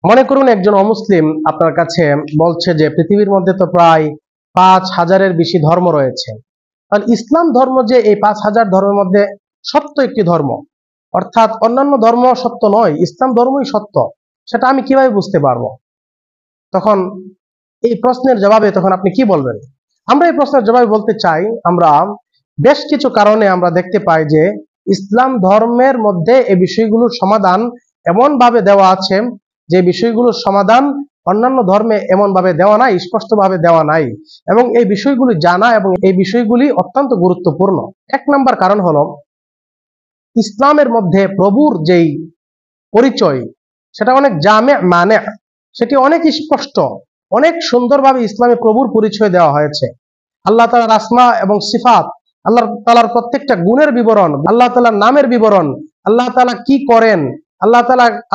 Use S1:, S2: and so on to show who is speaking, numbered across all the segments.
S1: মনে করুন একজন অমুসলিম আপনার কাছে বলছে যে পৃথিবীর মধ্যে তো প্রায় ৫,০০০-এর বেশি ধর্ম রয়েছে, তাহলে ইসলাম ধর্ম যে এই ৫,০০০ ধর্মের মধ্যে সত্য একটি ধর্ম, অর্থাৎ অন্যান্য ধর্ম সত্য নয়, ইসলাম ধর্মই সত্য, সেটা আমি কিভাবে বুঝতে পারবো? তখন এই প্রশ্নের জবাবে তখন আপনি কি বলবেন? আমরা এই প্রশ্নের জবাবে বলতে চাই, আমরা বেশ কিছু কারণে আমরা দেখতে পাই যে ইসলাম ধর্মের মধ্যে এই বিষয়গুলোর সমাধান এমন ভাবে দেওয়া আছে যে বিষয়গুলোর সমাধান অন্যান্য ধর্মে এমন ভাবে দেওয়া নাই, স্পষ্টভাবে দেওয়া নাই, এবং এই বিষয়গুলি জানা এবং এই বিষয়গুলি অত্যন্ত গুরুত্বপূর্ণ। এক নম্বর কারণ হলো ইসলামের মধ্যে প্রভুর যেই পরিচয় সেটা অনেক জামে মানে, সেটি অনেক স্পষ্ট, অনেক সুন্দরভাবে ইসলামে প্রভুর পরিচয় দেওয়া হয়েছে। আল্লাহ তাআলার আসমা এবং সিফাত, আল্লাহ তাআলার প্রত্যেকটা গুণের বিবরণ, আল্লাহ তাআলার নামের বিবরণ, আল্লাহ তাআলা কি করেন,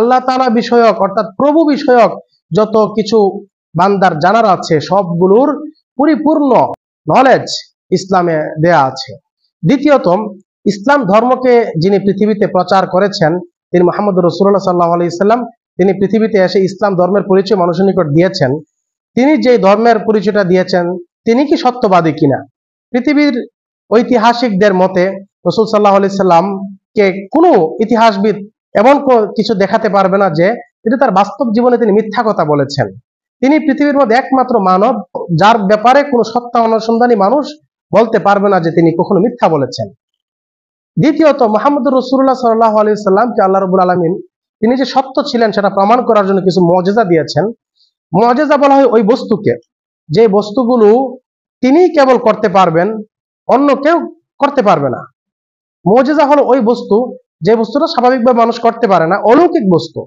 S1: আল্লাহ তাআলা বিষয়ক অর্থাৎ প্রভু বিষয়ক যত কিছু বান্দার জানার আছে সবগুলোর পরিপূর্ণ নলেজ ইসলামে দেয়া আছে। দ্বিতীয়ত, ইসলাম ধর্মকে যিনি পৃথিবীতে প্রচার করেছেন তিনি মুহাম্মদ রাসূলুল্লাহ সাল্লাল্লাহু আলাইহি সাল্লাম। তিনি পৃথিবীতে এসে ইসলাম ধর্মের পরিচয় মানুষের নিকট দিয়েছেন। তিনি যে ধর্মের পরিচয়টা দিয়েছেন তিনি কি সত্যবাদী কিনা? পৃথিবীর ঐতিহাসিকদের মতে রাসূল সাল্লাল্লাহু আলাইহি সাল্লামকে কোনো ইতিহাসবিদ এমন কিছু দেখাতে পারবে না যে তিনি তার বাস্তব জীবনে তিনি মিথ্যা কথা বলেছেন। তিনি পৃথিবীর মধ্যে একমাত্র মানব যার ব্যাপারে কোনো সত্য অনুসন্ধানী মানুষ বলতে পারবে না যে তিনি কখনো মিথ্যা বলেছেন। দ্বিতীয়ত, মুহাম্মদ রাসূলুল্লাহ সাল্লাল্লাহু আলাইহি সাল্লামকে আল্লাহ রাব্বুল আলামিন তিনি যে সত্য ছিলেন সেটা প্রমাণ করার জন্য কিছু মুআজিজা দিয়েছেন। মুআজিজা বলা হয় ওই বস্তুকে যে বস্তুগুলো তিনি কেবল করতে পারবেন, অন্য কেউ করতে পারবে না। মুআজিজা হলো ওই বস্তু যে বস্তুটা স্বাভাবিকভাবে মানুষ করতে পারে না, অলৌকিক বস্তু।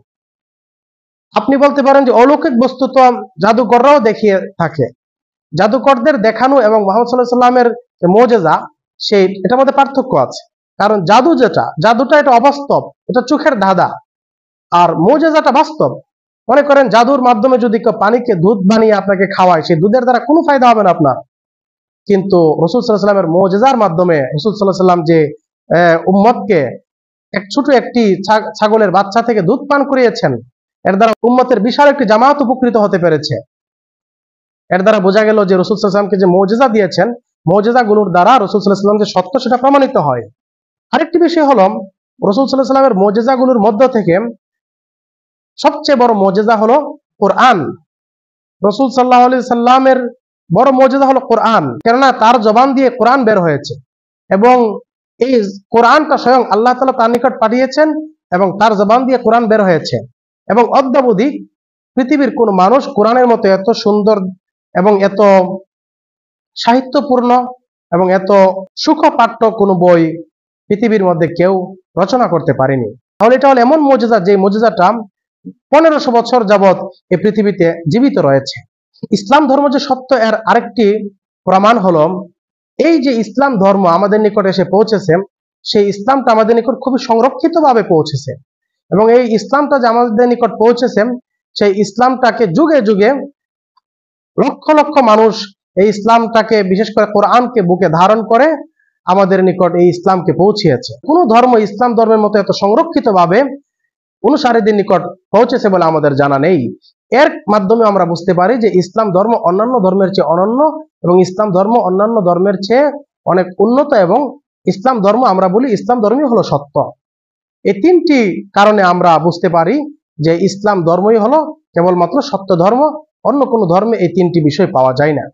S1: আপনি বলতে পারেন যে অলৌকিক বস্তু তো জাদুকররাও দেখিয়ে থাকে। জাদুকরদের দেখানো এবং মুহাম্মদ সাল্লাল্লাহু আলাইহি সাল্লামের মুআজিজা সেই এটার মধ্যে পার্থক্য আছে। কারণ জাদুটা এটা অবাস্তব, এটা চোখের ধাঁধা, আর মুআজিজাটা বাস্তব। মনে করেন জাদুর মাধ্যমে যদি কেউ পানিকে দুধ বানিয়ে আপনাকে খাওয়ায়, সেই দুধের দ্বারা কোনো ফায়দা হবে না আপনার। কিন্তু রাসূল সাল্লাল্লাহু আলাইহি সাল্লামের মুআজিজার মাধ্যমে রাসূল সাল্লাল্লাহু আলাইহি সাল্লাম যে উম্মতকে ছোট একটি ছাগলের বাচ্চা থেকে দুধ পান করিয়েছেন, এর দ্বারা উম্মতের বিশাল একটি জামাত উপকৃত হতে পেরেছে। এর দ্বারা বোঝা গেল যে রাসূল সাল্লাল্লাহু আলাইহি সাল্লামকে যে মুআজিজা দিয়েছেন, মুআজিজাগুলোর দ্বারা রাসূল সাল্লাল্লাহু আলাইহি সাল্লাম যে সত্য সেটা প্রমাণিত হয়। আরেকটি বিষয় হলো রাসূল সাল্লাল্লাহু আলাইহি সাল্লামের মুআজিজাগুলোর মধ্য থেকে সবচেয়ে বড় মুআজিজা হলো কোরআন। রাসূল সাল্লাল্লাহু আলাইহি সাল্লামের বড় মুআজিজা হলো কোরআন, কেননা তার জবান দিয়ে কোরআন বের হয়েছে এবং এই কোরআনটা স্বয়ং আল্লাহ তাআলা তার নিকট পাঠিয়েছেন এবং তার জবান দিয়ে কোরআন বের হয়েছে। এবং অদ্যাবধি পৃথিবীর কোন মানুষ কোরআনের মতো এত সুন্দর এবং এত সাহিত্যপূর্ণ এবং এত সুখপাঠ্য কোনো বই পৃথিবীর মধ্যে কেউ রচনা করতে পারেনি। তাহলে এটা হলো এমন মুআজিজা যে মুআজিজাটা 1500 বছর যাবত এই পৃথিবীতে জীবিত রয়েছে। ইসলাম ধর্ম যে সত্য এর আরেকটি প্রমাণ হলো এই যে ইসলাম ধর্ম আমাদের নিকট এসে পৌঁছেছে, সেই ইসলামটা আমাদের নিকট খুবই সংরক্ষিতভাবে পৌঁছেছে এবং এই ইসলামটা যে আমাদের নিকট পৌঁছেছে সেই ইসলামটাকে যুগে যুগে লক্ষ লক্ষ মানুষ এই ইসলামটাকে, বিশেষ করে কোরআনকে বুকে ধারণ করে আমাদের নিকট এই ইসলামকে পৌঁছিয়েছে। কোন ধর্ম ইসলাম ধর্মের মতো এত সংরক্ষিতভাবে অনুসারীদের নিকট পৌঁছেছে বলে আমাদের জানা নেই। এর মাধ্যমে আমরা বুঝতে পারি যে ইসলাম ধর্ম অন্যান্য ধর্মের চেয়ে অনন্য এবং ইসলাম ধর্ম অন্যান্য ধর্মের চেয়ে অনেক উন্নত এবং ইসলাম ধর্ম আমরা বলি ইসলাম ধর্মই হলো সত্য। এই তিনটি কারণে আমরা বুঝতে পারি যে ইসলাম ধর্মই হলো কেবলমাত্র সত্য ধর্ম, অন্য কোনো ধর্মে এই তিনটি বিষয় পাওয়া যায় না।